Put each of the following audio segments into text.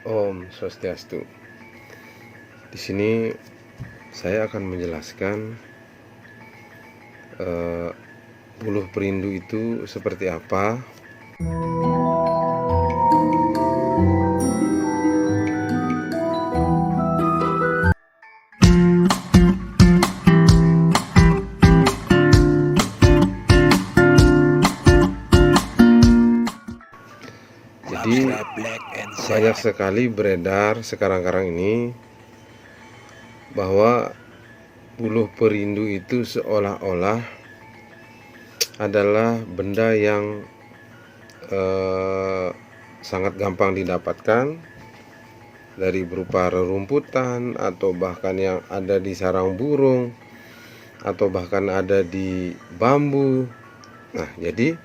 Om Swastiastu. Di sini saya akan menjelaskan buluh perindu itu seperti apa. Jadi banyak sekali beredar sekarang ini bahwa buluh perindu itu seolah-olah adalah benda yang sangat gampang didapatkan, dari berupa rerumputan atau bahkan yang ada di sarang burung atau bahkan ada di bambu. Nah, jadi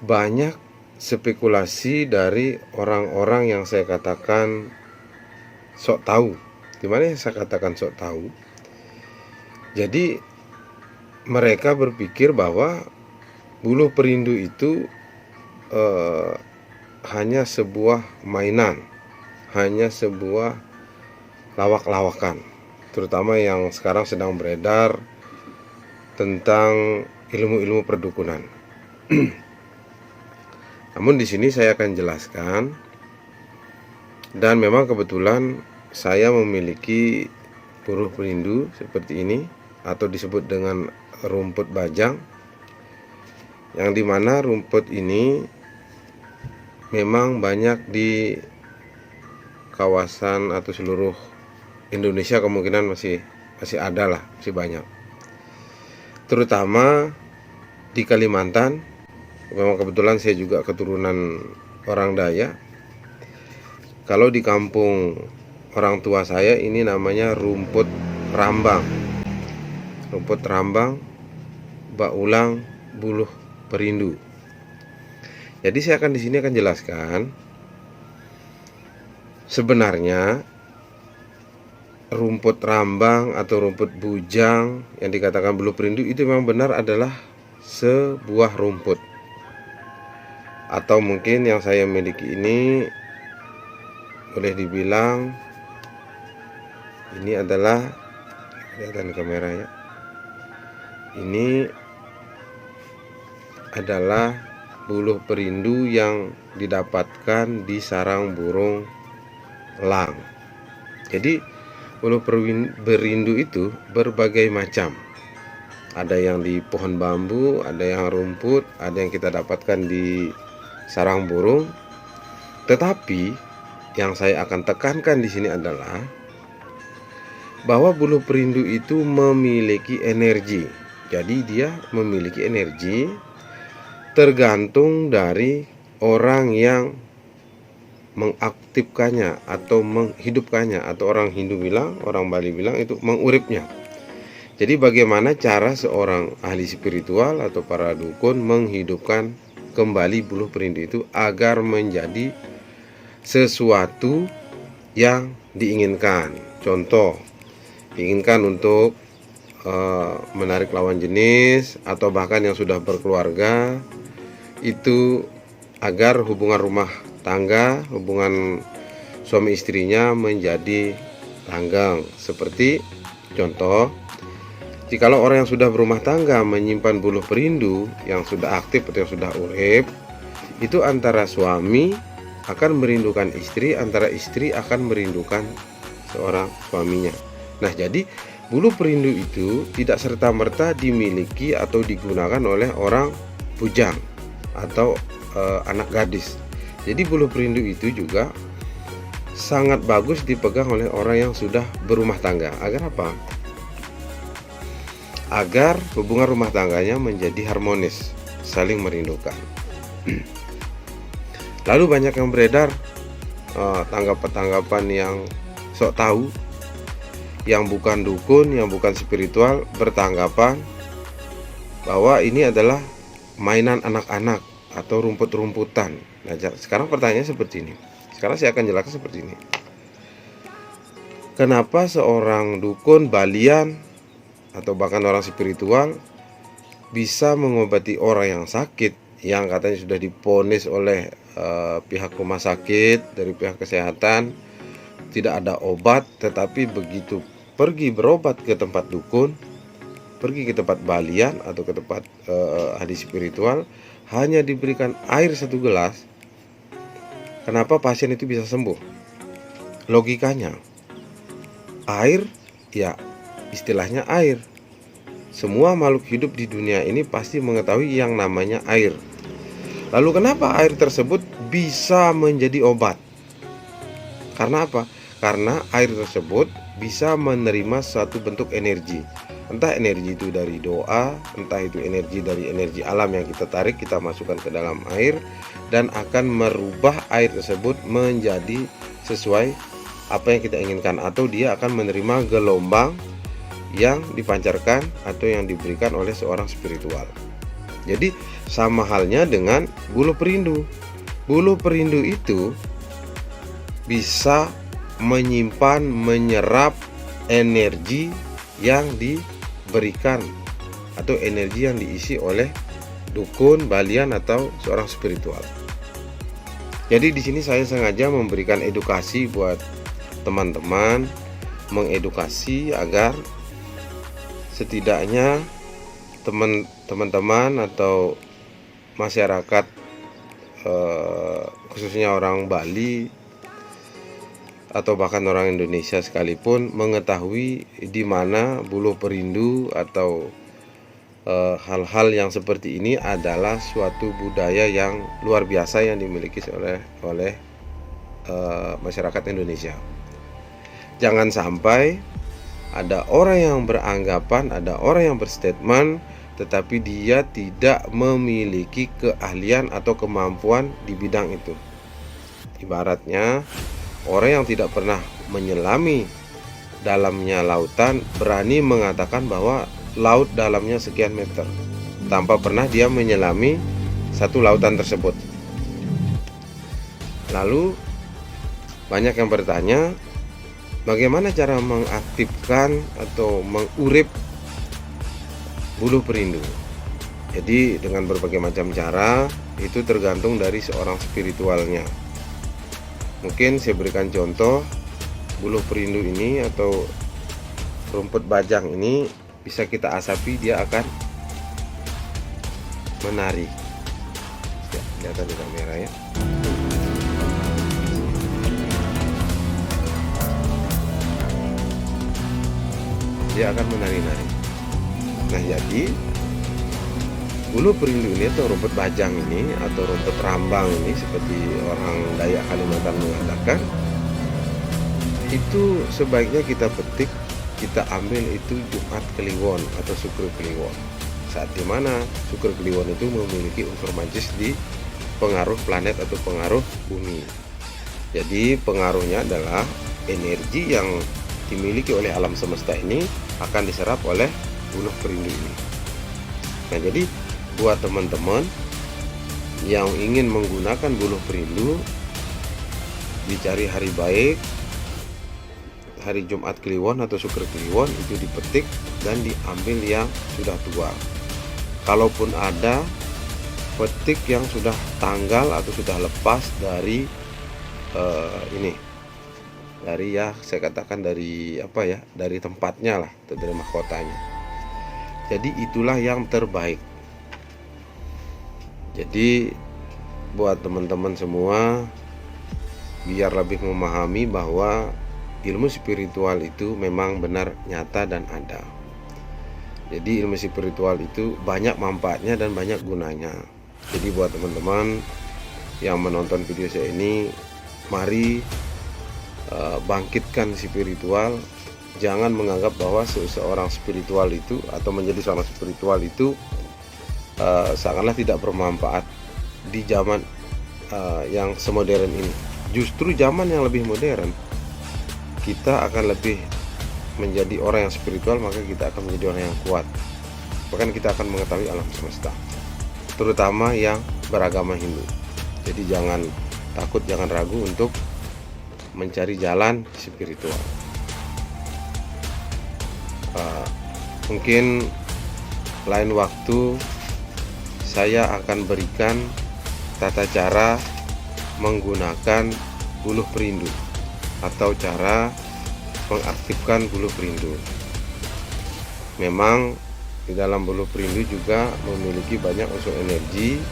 banyak spekulasi dari orang-orang yang saya katakan sok tahu. Gimana yang saya katakan sok tahu? Jadi mereka berpikir bahwa buluh perindu itu hanya sebuah mainan, hanya sebuah lawak-lawakan, terutama yang sekarang sedang beredar tentang ilmu-ilmu perdukunan. Namun di sini saya akan jelaskan, dan memang kebetulan saya memiliki buluh perindu seperti ini, atau disebut dengan rumput bajang, yang dimana rumput ini memang banyak di kawasan atau seluruh Indonesia, kemungkinan masih ada lah, masih banyak, terutama di Kalimantan. Memang kebetulan saya juga keturunan orang Dayak. Kalau di kampung orang tua saya ini namanya rumput rambang. Rumput rambang, baulang, buluh perindu. Jadi saya akan di sini akan jelaskan sebenarnya rumput rambang atau rumput bujang yang dikatakan buluh perindu itu memang benar adalah sebuah rumput, atau mungkin yang saya miliki ini boleh dibilang ini adalah, kelihatan kamera ya, ini adalah buluh perindu yang didapatkan di sarang burung elang. Jadi buluh perindu itu berbagai macam. Ada yang di pohon bambu, ada yang rumput, ada yang kita dapatkan di sarang burung. Tetapi yang saya akan tekankan di sini adalah bahwa buluh perindu itu memiliki energi. Jadi dia memiliki energi tergantung dari orang yang mengaktifkannya atau menghidupkannya, atau orang Hindu bilang, orang Bali bilang itu menguripnya. Jadi bagaimana cara seorang ahli spiritual atau para dukun menghidupkan kembali buluh perindu itu agar menjadi sesuatu yang diinginkan. Contoh, diinginkan untuk menarik lawan jenis, atau bahkan yang sudah berkeluarga itu agar hubungan rumah tangga, hubungan suami istrinya menjadi langgeng. Seperti contoh, jikalau orang yang sudah berumah tangga menyimpan buluh perindu yang sudah aktif atau yang sudah urip, itu antara suami akan merindukan istri, antara istri akan merindukan seorang suaminya. Nah, jadi buluh perindu itu tidak serta-merta dimiliki atau digunakan oleh orang bujang atau anak gadis. Jadi buluh perindu itu juga sangat bagus dipegang oleh orang yang sudah berumah tangga. Agar apa? Agar hubungan rumah tangganya menjadi harmonis, saling merindukan. Lalu banyak yang beredar tanggapan-tanggapan yang sok tahu, yang bukan dukun, yang bukan spiritual, bertanggapan bahwa ini adalah mainan anak-anak atau rumput-rumputan. Nah, sekarang pertanyaannya seperti ini. Sekarang saya akan jelaskan seperti ini. Kenapa seorang dukun, balian, atau bahkan orang spiritual bisa mengobati orang yang sakit yang katanya sudah diponis oleh pihak rumah sakit, dari pihak kesehatan, tidak ada obat, tetapi begitu pergi berobat ke tempat dukun, pergi ke tempat balian atau ke tempat ahli spiritual, hanya diberikan air 1 gelas, kenapa pasien itu bisa sembuh? Logikanya, air, ya istilahnya air. Semua makhluk hidup di dunia ini pasti mengetahui yang namanya air. Lalu kenapa air tersebut bisa menjadi obat? Karena apa? Karena air tersebut bisa menerima suatu bentuk energi. Entah energi itu dari doa, entah itu energi dari energi alam yang kita tarik, kita masukkan ke dalam air, dan akan merubah air tersebut menjadi sesuai apa yang kita inginkan, atau dia akan menerima gelombang yang dipancarkan atau yang diberikan oleh seorang spiritual. Jadi sama halnya dengan buluh perindu. Buluh perindu itu bisa menyimpan, menyerap energi yang diberikan atau energi yang diisi oleh dukun, balian, atau seorang spiritual. Jadi di sini saya sengaja memberikan edukasi buat teman-teman, mengedukasi agar setidaknya teman-teman atau masyarakat, khususnya orang Bali atau bahkan orang Indonesia sekalipun, mengetahui di mana buluh perindu atau hal-hal yang seperti ini adalah suatu budaya yang luar biasa yang dimiliki oleh masyarakat Indonesia. Jangan sampai ada orang yang beranggapan, ada orang yang berstatement, tetapi dia tidak memiliki keahlian atau kemampuan di bidang itu. Ibaratnya orang yang tidak pernah menyelami dalamnya lautan berani mengatakan bahwa laut dalamnya sekian meter tanpa pernah dia menyelami satu lautan tersebut. Lalu banyak yang bertanya, bagaimana cara mengaktifkan atau mengurip buluh perindu? Jadi dengan berbagai macam cara, itu tergantung dari seorang spiritualnya. Mungkin saya berikan contoh, buluh perindu ini atau rumput bajang ini bisa kita asapi, dia akan menari. Ya, kelihatan di kamera ya. Dia akan menari-nari. Nah, jadi buluh perindu ini atau rumput bajang ini atau rumput rambang ini, seperti orang Dayak Kalimantan mengatakan, itu sebaiknya kita petik, kita ambil itu Jumat Kliwon atau Syukur Kliwon. Saat dimana Syukur Kliwon itu memiliki unsur magis di pengaruh planet atau pengaruh bumi. Jadi pengaruhnya adalah energi yang dimiliki oleh alam semesta ini akan diserap oleh buluh perindu ini. Nah, jadi buat teman-teman yang ingin menggunakan buluh perindu, dicari hari baik, hari Jumat Kliwon atau Syukur Kliwon, itu dipetik dan diambil yang sudah tua. Kalaupun ada, petik yang sudah tanggal atau sudah lepas dari dari, ya saya katakan dari apa ya, dari tempatnya lah, atau dari mahkotanya. Jadi itulah yang terbaik. Jadi buat teman-teman semua, biar lebih memahami bahwa ilmu spiritual itu memang benar nyata dan ada. Jadi ilmu spiritual itu banyak manfaatnya dan banyak gunanya. Jadi buat teman-teman yang menonton video saya ini, mari bangkitkan spiritual. Jangan menganggap bahwa seseorang spiritual itu atau menjadi seorang spiritual itu sangatlah tidak bermanfaat di zaman yang semodern ini. Justru zaman yang lebih modern, kita akan lebih menjadi orang yang spiritual, maka kita akan menjadi orang yang kuat. Bahkan kita akan mengetahui alam semesta, terutama yang beragama Hindu. Jadi jangan takut, jangan ragu untuk mencari jalan spiritual. Mungkin lain waktu saya akan berikan tata cara menggunakan buluh perindu atau cara mengaktifkan buluh perindu. Memang di dalam buluh perindu juga memiliki banyak unsur energi.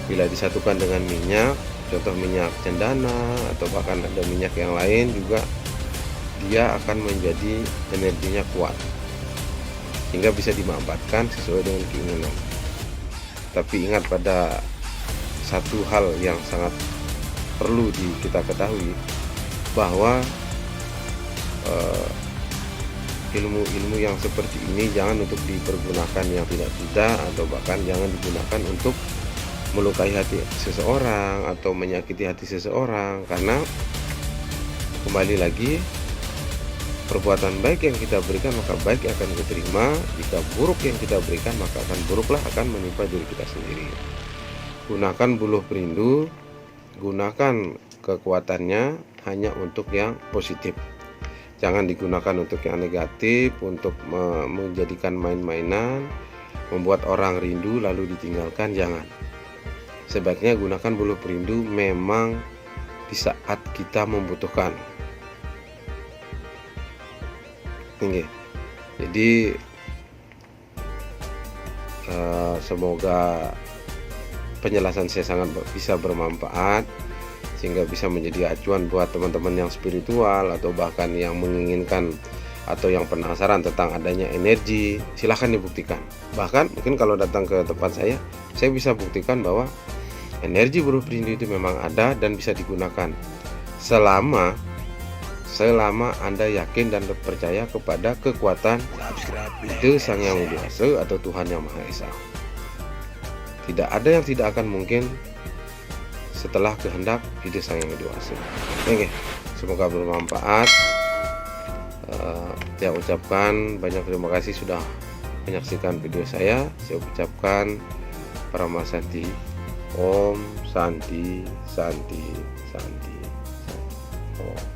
Bila disatukan dengan minyak, contoh minyak cendana atau bahkan ada minyak yang lain juga, dia akan menjadi energinya kuat sehingga bisa dimanfaatkan sesuai dengan keinginan. Tapi ingat pada satu hal yang sangat perlu kita ketahui, bahwa ilmu-ilmu yang seperti ini jangan untuk dipergunakan yang tidak-tidak, atau bahkan jangan digunakan untuk melukai hati seseorang atau menyakiti hati seseorang, karena kembali lagi, perbuatan baik yang kita berikan maka baik yang akan diterima, jika buruk yang kita berikan maka akan buruklah akan menimpa diri kita sendiri. Gunakan buluh perindu, gunakan kekuatannya hanya untuk yang positif. Jangan digunakan untuk yang negatif, untuk menjadikan main-mainan, membuat orang rindu lalu ditinggalkan, jangan. Sebaiknya gunakan buluh perindu memang di saat kita membutuhkan. Jadi semoga penjelasan saya sangat bisa bermanfaat, sehingga bisa menjadi acuan buat teman-teman yang spiritual atau bahkan yang menginginkan atau yang penasaran tentang adanya energi. Silahkan dibuktikan. Bahkan mungkin kalau datang ke tempat saya bisa buktikan bahwa energi buluh perindu itu memang ada dan bisa digunakan selama Anda yakin dan percaya kepada kekuatan Ide Sang Yang Widi Wasa atau Tuhan Yang Maha Esa. Tidak ada yang tidak akan mungkin setelah kehendak Ide Sang Yang Widi Wasa. Oke, semoga bermanfaat. Saya ucapkan banyak terima kasih sudah menyaksikan video saya. Saya ucapkan Parama Santi. Om Santi Santi Santi Santi. Om.